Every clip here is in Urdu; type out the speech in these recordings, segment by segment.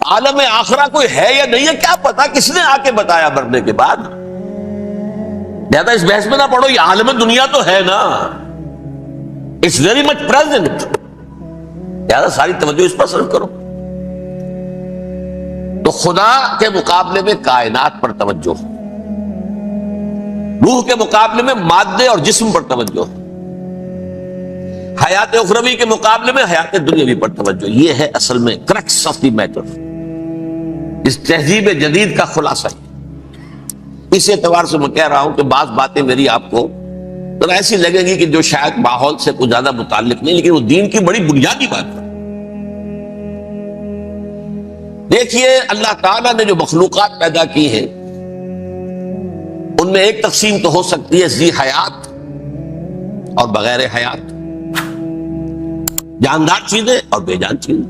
عالم آخرہ کوئی ہے یا نہیں ہے کیا پتا، کس نے آ کے بتایا مرنے کے بعد؟ زیادہ اس بحث میں نہ پڑھو، یہ عالم دنیا تو ہے نا، اٹس ویری مچ پریزنٹ، زیادہ ساری توجہ اس پر صرف کرو۔ تو خدا کے مقابلے میں کائنات پر توجہ، روح کے مقابلے میں مادے اور جسم پر توجہ، حیات اخروی کے مقابلے میں حیات دنیاوی پر توجہ۔ یہ ہے اصل میں کرکس آف دی میٹر، اس تہذیب جدید کا خلاصہ ہے۔ اس اعتبار سے میں کہہ رہا ہوں کہ بعض باتیں میری آپ کو ذرا ایسی لگیں گی کہ جو شاید ماحول سے کچھ زیادہ متعلق نہیں، لیکن وہ دین کی بڑی بنیادی بات ہے۔ دیکھیے اللہ تعالیٰ نے جو مخلوقات پیدا کی ہیں ان میں ایک تقسیم تو ہو سکتی ہے ذی حیات اور بغیر حیات، جاندار چیزیں اور بے جان چیزیں۔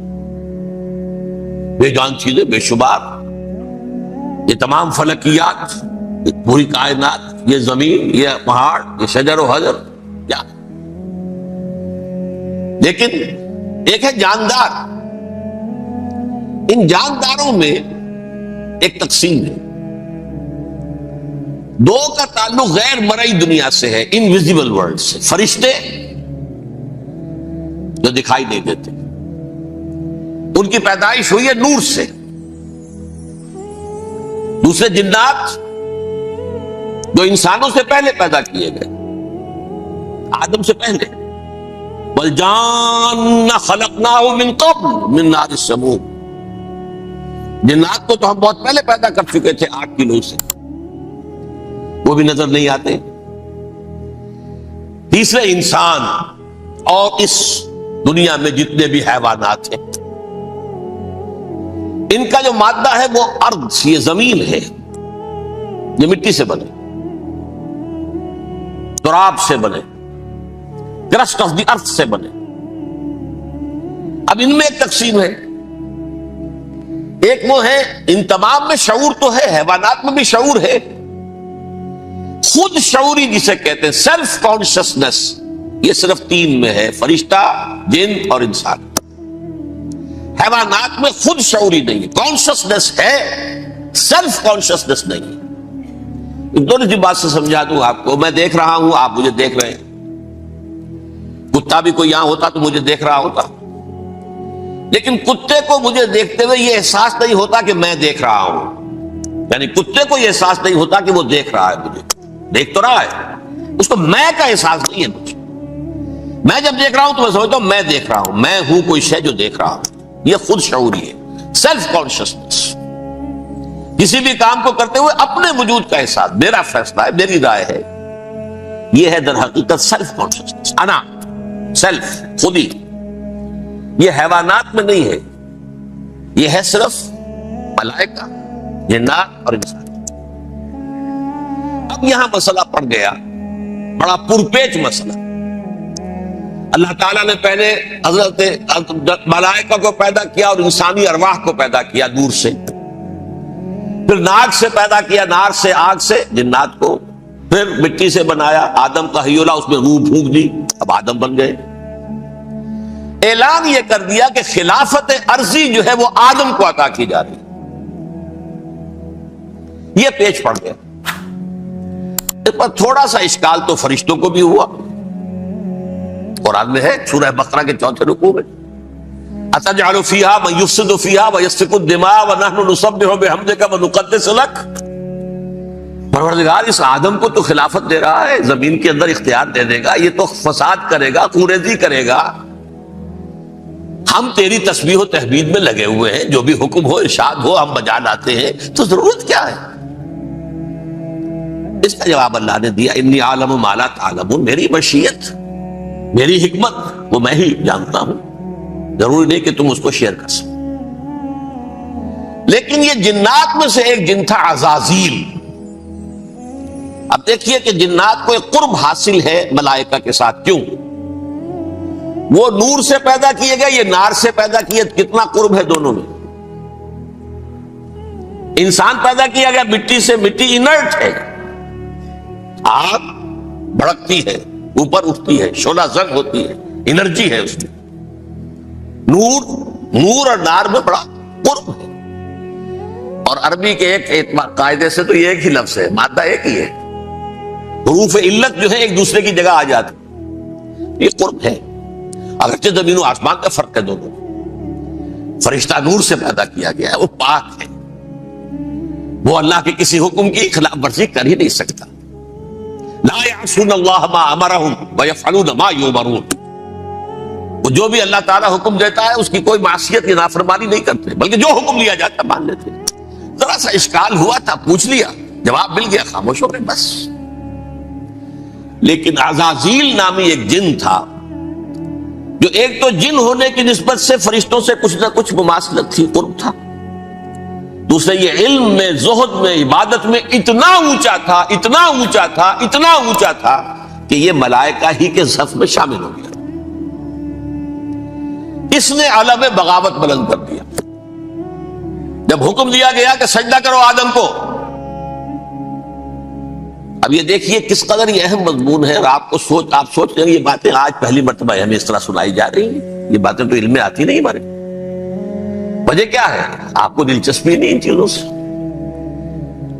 بے جان چیزیں بے شمار، یہ تمام فلکیات، یہ پوری کائنات، یہ زمین، یہ پہاڑ، یہ شجر و حجر، کیا؟ لیکن ایک ہے جاندار، ان جانداروں میں ایک تقسیم ہے، دو کا تعلق غیر مرئی دنیا سے ہے، انویزیبل ورلڈ سے، فرشتے جو دکھائی نہیں دیتے، ان کی پیدائش ہوئی ہے نور سے۔ دوسرے جنات جو انسانوں سے پہلے پیدا کیے گئے، آدم سے پہلے، وَالْجَانَّ خَلَقْنَاهُ مِن قَبْلُ مِن نَارِ السَّمُومِ، جنات کو تو ہم بہت پہلے پیدا کر چکے تھے آگ کی لو سے، وہ بھی نظر نہیں آتے۔ تیسرے انسان اور اس دنیا میں جتنے بھی حیوانات ہیں، ان کا جو مادہ ہے وہ ارض، یہ زمین ہے، یہ مٹی سے بنے، تراب سے بنے، کرسٹ آف دی ارتھ سے بنے۔ اب ان میں ایک تقسیم ہے، ایک وہ ہے، ان تمام میں شعور تو ہے، حیوانات میں بھی شعور ہے، خود شعوری جسے کہتے ہیں سیلف کانشسنس، یہ صرف تین میں ہے، فرشتہ، جن اور انسان۔ حیوانات میں خود شعوری نہیں ہے، کانشسنس ہے، سیلف کانشسنس نہیں ہے۔ ایک دونوں سی بات سے سمجھا دوں آپ کو، میں دیکھ رہا ہوں، آپ مجھے دیکھ رہے ہیں، کتا بھی کوئی یہاں ہوتا تو مجھے دیکھ رہا ہوتا، لیکن کتے کو مجھے دیکھتے ہوئے یہ احساس نہیں ہوتا کہ میں دیکھ رہا ہوں، یعنی کتے کو یہ احساس نہیں ہوتا کہ وہ دیکھ رہا ہے، مجھے دیکھ تو رہا ہے، اس کو میں کا احساس نہیں ہے مجھے۔ میں جب دیکھ رہا ہوں تو میں سمجھتا ہوں میں دیکھ رہا ہوں، میں ہوں کوئی شے جو دیکھ رہا ہوں، یہ خود شعوری ہے، سیلف کانشسنس۔ کسی بھی کام کو کرتے ہوئے اپنے وجود کا احساس، میرا فیصلہ ہے، میری رائے ہے، یہ ہے در حقیقت سیلف کانشسنس، انا، سیلف، خودی۔ یہ حیوانات میں نہیں ہے، یہ ہے صرف ملائکہ، جنات اور انسان۔ اب یہاں مسئلہ پڑ گیا، بڑا پرپیچ مسئلہ۔ اللہ تعالیٰ نے پہلے حضرت ملائکہ کو پیدا کیا اور انسانی ارواح کو پیدا کیا نور سے، پھر ناک سے پیدا کیا، نار سے، آگ سے جنات کو، پھر مٹی سے بنایا، آدم کا حیولہ، اس میں روح پھونک دی، اب آدم بن گئے۔ اعلان یہ کر دیا کہ خلافت عرضی جو ہے وہ آدم کو عطا کی جا رہی ہے۔ یہ پیچ پڑ گیا، اس پر تھوڑا سا اشکال تو فرشتوں کو بھی ہوا، قرآن میں ہے سورہ بقرہ کے 4 رکوع میں، أَتَجْعَلُ فِيهَا مَن يُفْسِدُ فِيهَا وَيَسْفِكُ الدِّمَاءَ وَنَحْنُ نُسَبِّحُ بِحَمْدِكَ وَنُقَدِّسُ لَكَ۔ پروردگار اس آدم کو تو خلافت دے رہا ہے، زمین کے اندر اختیار دے دے گا، یہ تو فساد کرے گا، خوریزی کرے گا، ہم تیری تسبیح و تحمید میں لگے ہوئے ہیں، جو بھی حکم ہو ارشاد ہو ہم بجا لاتے ہیں، تو ضرورت کیا ہے؟ اس کا جواب اللہ نے دیا، انی عالم ما لا تعلمون، میری مشیت، میری حکمت وہ میں ہی جانتا ہوں، ضروری نہیں کہ تم اس کو شیئر کر سکو۔ لیکن یہ جنات میں سے ایک جن تھا عزازیل۔ اب دیکھیے کہ جنات کو ایک قرب حاصل ہے ملائکہ کے ساتھ، کیوں؟ وہ نور سے پیدا کیے گئے، یہ نار سے پیدا کیے، کتنا قرب ہے دونوں میں۔ انسان پیدا کیا گیا مٹی سے، مٹی انرٹ ہے، آگ بھڑکتی ہے، اوپر اٹھتی ہے، شعلہ زنگ ہوتی ہے، انرجی ہے اس میں۔ نور اور نار میں بڑا قرب ہے۔ عربی کے ایک قاعدے سے تو یہ ایک ہی لفظ ہے، مادہ ایک ہی ہے، حروف علت جو ہے ایک دوسرے کی جگہ آ جاتی، یہ قرب ہے۔ اگرچہ زمین و آسمان کا فرق ہے دونوں، فرشتہ نور سے پیدا کیا گیا ہے، وہ پاک ہے، وہ اللہ کے کسی حکم کی خلاف ورزی کر ہی نہیں سکتا۔ لا یعصون اللہ ما امرہم ویفعلون ما یؤمرون، وہ جو بھی اللہ تعالیٰ حکم دیتا ہے اس کی کوئی معصیت یا نافرمانی نہیں کرتے، بلکہ جو حکم لیا جاتا مان لیتے۔ ذرا سا اشکال ہوا تھا، پوچھ لیا، جواب مل گیا، خاموش ہو گئے بس۔ لیکن عزازیل نامی ایک جن تھا، جو ایک تو جن ہونے کی نسبت سے فرشتوں سے کچھ نہ کچھ مماثلت تھی، قرب تھا، دوسرے یہ علم میں، زہد میں، عبادت میں اتنا اونچا تھا، اتنا اونچا تھا، اتنا اونچا تھا کہ یہ ملائکہ ہی کے صف میں شامل ہو گیا۔ اس نے علم بغاوت بلند کر دیا۔ جب حکم دیا گیا کہ سجدہ کرو آدم کو، اب یہ دیکھیے کس قدر یہ اہم مضمون ہے، اور آپ سوچ رہے ہیں یہ باتیں آج پہلی مرتبہ ہمیں اس طرح سنائی جا رہی ہیں، یہ باتیں تو علم میں آتی نہیں ہمارے۔ وجہ کیا ہے؟ آپ کو دلچسپی نہیں ان چیزوں سے۔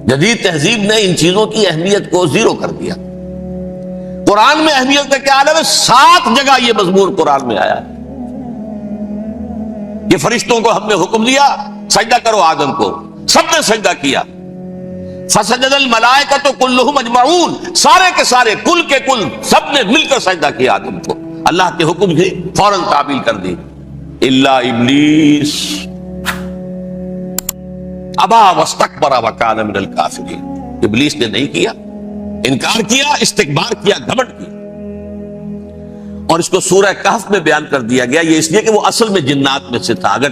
جدید تہذیب نے ان چیزوں کی اہمیت کو زیرو کر دیا۔ قرآن میں اہمیت کا کیا عالم ہے؟ 7 جگہ یہ مضمون قرآن میں آیا ہے کہ فرشتوں کو ہم نے حکم دیا سجدہ کرو آدم کو، سب نے سجدہ کیا۔ فسجد الملائکۃ کلھم اجمعون، سارے کے سارے، کل کے کل، سب نے مل کر سجدہ کیا آدم کو، اللہ کے حکم کی فوراً تعمیل کر دی، الا ابلیس ابا واستکبر وکان من الکافرین، ابلیس نے نہیں کیا، انکار کیا، استکبار کیا، گھمنڈ کیا۔ اور اس کو سورہ کہف میں بیان کر دیا گیا، یہ اس لیے کہ وہ اصل میں جنات میں سے تھا۔ اگر